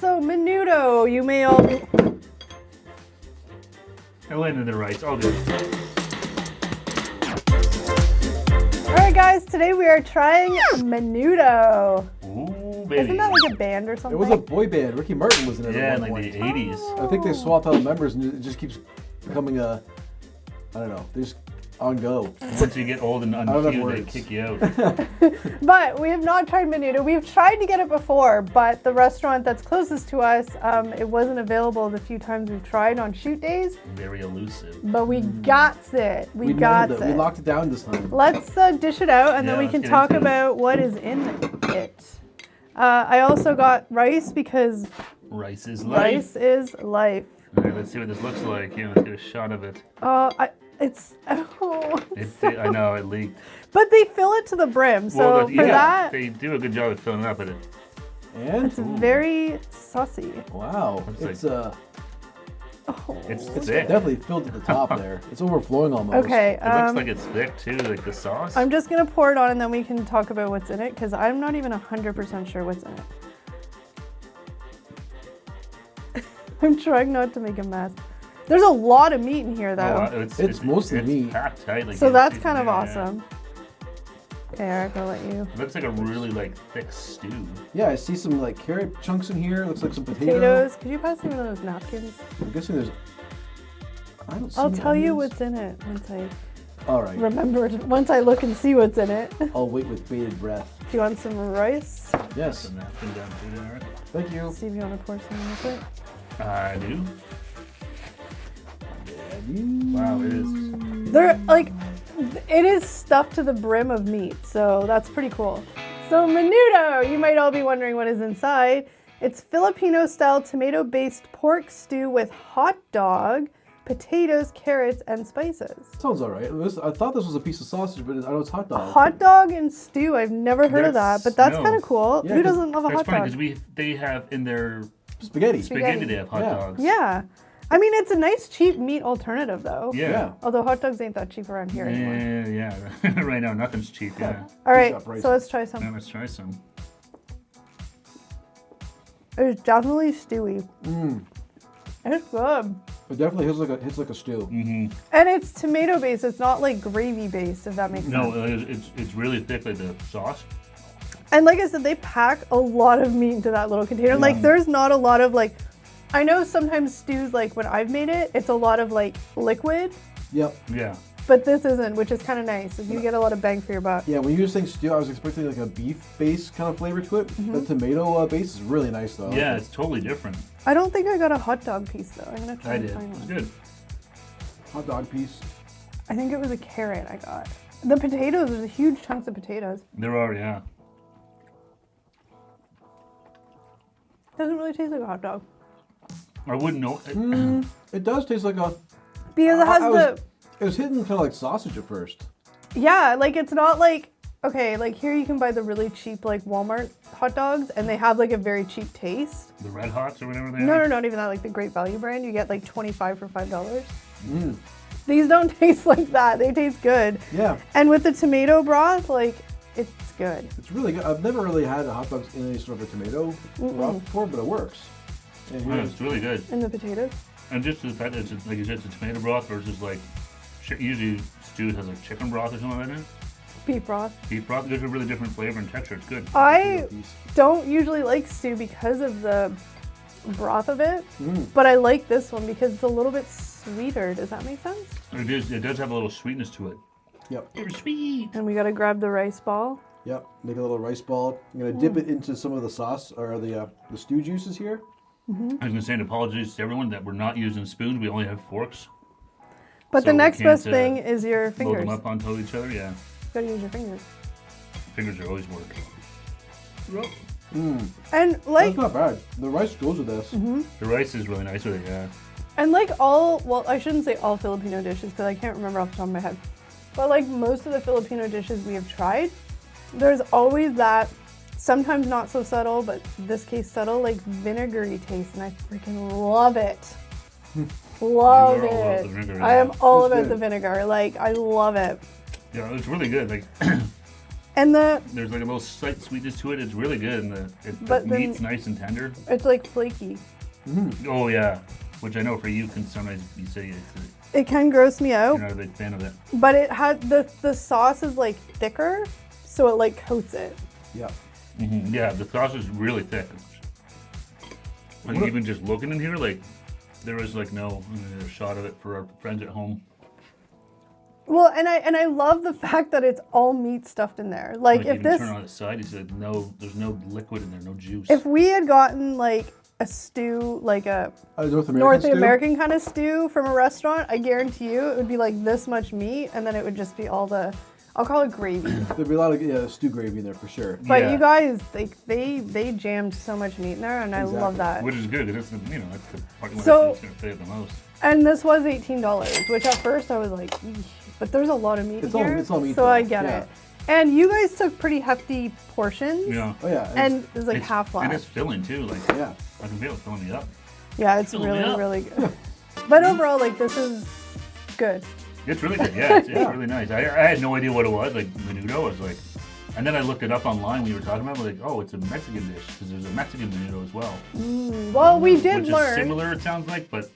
So, Menudo, you may all be... I landed the rights. All good. Alright guys, today we are trying Menudo. Ooh, baby. Isn't that like a band or something? It was a boy band. Ricky Martin was in it. Yeah, at in one like the point. 80s. I think they swapped out members and it just keeps becoming a, I don't know, they just on go. Once you get old and don't have unqueued, they words. kick you out. But we have not tried Menudo. We've tried to get it before, but the restaurant that's closest to us, it wasn't available the few times we've tried on shoot days. Very elusive. But we got it. We got it. We locked it down this time. Let's dish it out, and then we let's can get talk into it. about what is in it. I also got rice because Rice is life. rice is life. All right, let's see what this looks like. Here, let's get a shot of it. I know, it leaked. But they fill it to the brim, so for that, they do a good job of filling it up with it. And it's very saucy. wow, It's it's thick. definitely filled to the top there. It's overflowing almost. Okay, It looks like it's thick too, like the sauce. I'm just gonna pour it on and then we can talk about what's in it because I'm not even 100% sure what's in it. I'm trying not to make a mess. There's a lot of meat in here though. It's mostly meat. Packed tight. Like So that's it's- kind of yeah. awesome. Okay, Eric, I'll let you. It looks like a really like thick stew. Yeah, I see some like carrot chunks in here. Looks like some Potatoes. Could you pass me one of those napkins? I'm guessing there's. I don't see. I'll tell you onions. what's in it once I All right. remember. Once I look and see what's in it. Do I'll wait with bated breath. you want some rice? Yes. Some napkin down through there. Thank you. See if you want to pour some with it. I do. Wow, it is. They're like, it is stuffed to the brim of meat, so that's pretty cool. So Menudo, you might all be wondering what is inside. It's Filipino-style tomato-based pork stew with hot dog, potatoes, carrots, and spices. Sounds all right. I thought this was a piece of sausage, but I know it's hot dog. Hot dog and stew, I've never heard of that, but that's no. kind of cool. Yeah, Who 'cause doesn't love a That's hot funny dog? because they have in their Spaghetti. spaghetti they have hot Yeah. dogs. Yeah. I mean, it's a nice cheap meat alternative though. Yeah. Although hot dogs ain't that cheap around here anymore. Yeah. Right now, nothing's cheap. Yeah. All right, Shop prices. so let's try Now some. let's try some. It's definitely stewy. It's good. It definitely hits like a stew. Mm-hmm. And it's tomato based. It's not like gravy based, if that makes No, sense. it's really thick, like the sauce. And like I said, they pack a lot of meat into that little container. Like there's not a lot of like, I know sometimes stews, like when I've made it, it's a lot of like liquid, Yep. Yeah. but this isn't, which is kind of nice. You get a lot of bang for your buck. Yeah, when you were saying stew, I was expecting like a beef-based kind of flavor to it. The tomato base is really nice though. Yeah, it's totally different. I don't think I got a hot dog piece though. I'm gonna try I and did. find It's one. good. Hot dog piece. I think it was a carrot I got. The potatoes, there's huge chunks of potatoes. There are, yeah. Doesn't really taste like a hot dog. I wouldn't know. It does taste like a. Because it has It was hitting kind of like sausage at first. Yeah, like it's not like, okay, like here you can buy the really cheap like Walmart hot dogs and they have like a very cheap taste. The Red Hots or whatever they No, are. not even that, like the Great Value brand, you get like 25 for $5. These don't taste like that, they taste good. Yeah, And with the tomato broth, like it's good. it's really good. I've never really had hot dogs in any sort of a tomato broth before, but it works. And Yeah, here's- it's really good. And the potatoes? And just the fact that it's like you said, it's a tomato broth versus like usually stew has like chicken broth or something like that in it. Beef broth. Beef broth gives a really different flavor and texture. It's good. I don't usually like stew because of the broth of it, but I like this one because it's a little bit sweeter. Does that make sense? It is. It does have a little sweetness to it. Yep, They're sweet. And we gotta grab the rice ball. yep. Make a little rice ball. I'm gonna dip it into some of the sauce or the stew juices here. I was gonna say, and apologies to everyone that we're not using spoons. We only have forks. But So the we next can't, best thing is your Load fingers. them up on top of each other. Yeah, You gotta use your fingers. fingers are always work. And like That's not bad. The rice goes with this. The rice is really nice with it. Yeah. And like all, well, I shouldn't say all Filipino dishes because I can't remember off the top of my head. But like most of the Filipino dishes we have tried, there's always that, sometimes not so subtle, but in this case subtle, like vinegary taste, and I freaking love it. Love You are all about it. the vinegar, I yeah. am all It's about good. the vinegar. Like, I love it. Yeah, it's really good. Like And there's like a little slight sweetness to it. It's really good, and the meat's nice and tender. It's like flaky. Oh yeah, which I know for you can sometimes you say it can gross me out. You're not a big fan of it. But it had the sauce is like thicker, so it like coats it. Yeah. Yeah, the sauce is really thick. Like even just looking in here, like there was like no shot of it for our friends at home. Well, and I love the fact that it's all meat stuffed in there. Like if even this turn on its side, he said there's no liquid in there, no juice. If we had gotten like a stew, like a North American kind of stew from a restaurant, I guarantee you it would be like this much meat, and then it would just be all I'll call it gravy. There'd be a lot of stew gravy in there for sure. But you guys, they jammed so much meat in there, and I love that. Which is good, because that's the part of what So- it's going to save the most. And this was $18, which at first I was like, eesh. But there's a lot of meat here, it's all meat so though. I get it. And you guys took pretty hefty portions. Yeah. Oh yeah. And it was like half And less. it's filling too. Like Yeah. I can feel it filling me up. Yeah, it's Fill me really, up. really good. But overall, like this is good. It's really good. Yeah, it's really nice. I had no idea what it was. Like Menudo was like, and then I looked it up online when you were talking about it. Like, oh, it's a Mexican dish because there's a Mexican Menudo as well. Well, we did Which learn is similar. It sounds like, but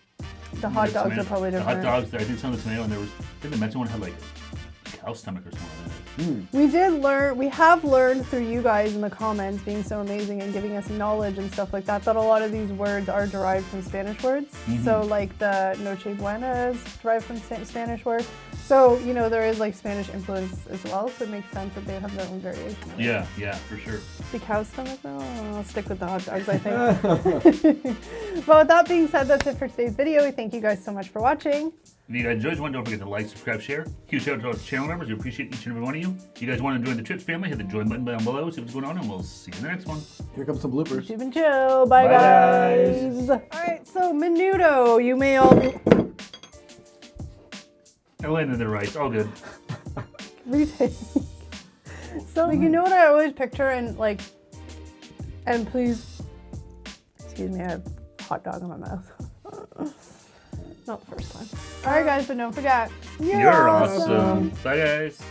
the hot dogs are probably the different. hot dogs. I did some of the tomato, and there was. Did the Mexican one have like cow stomach or something? We did learn, we have learned through you guys in the comments being so amazing and giving us knowledge and stuff like that, that a lot of these words are derived from Spanish words. So like the Noche Buena is derived from Spanish words. So, you know, there is like Spanish influence as well, so it makes sense that they have their own variation. Yeah, for sure. The cow stomach though? I'll stick with the hot dogs, I think. But with that being said, that's it for today's video. We thank you guys so much for watching. If you guys enjoyed this one, don't forget to like, subscribe, share. Huge shout out to our channel members. We appreciate each and every one of you. If you guys want to join the Trips family, hit the join button down below, see what's going on, and we'll see you in the next one. Here comes some bloopers. Tube and chill. Bye, Bye, guys. All right, so Menudo, you may all be... I landed the right. All good. Retake. So, like, you know what I always picture and like, and please, excuse me, I have a hot dog in my mouth. Not the first time. All right, guys, but don't forget, You're awesome. Bye, guys.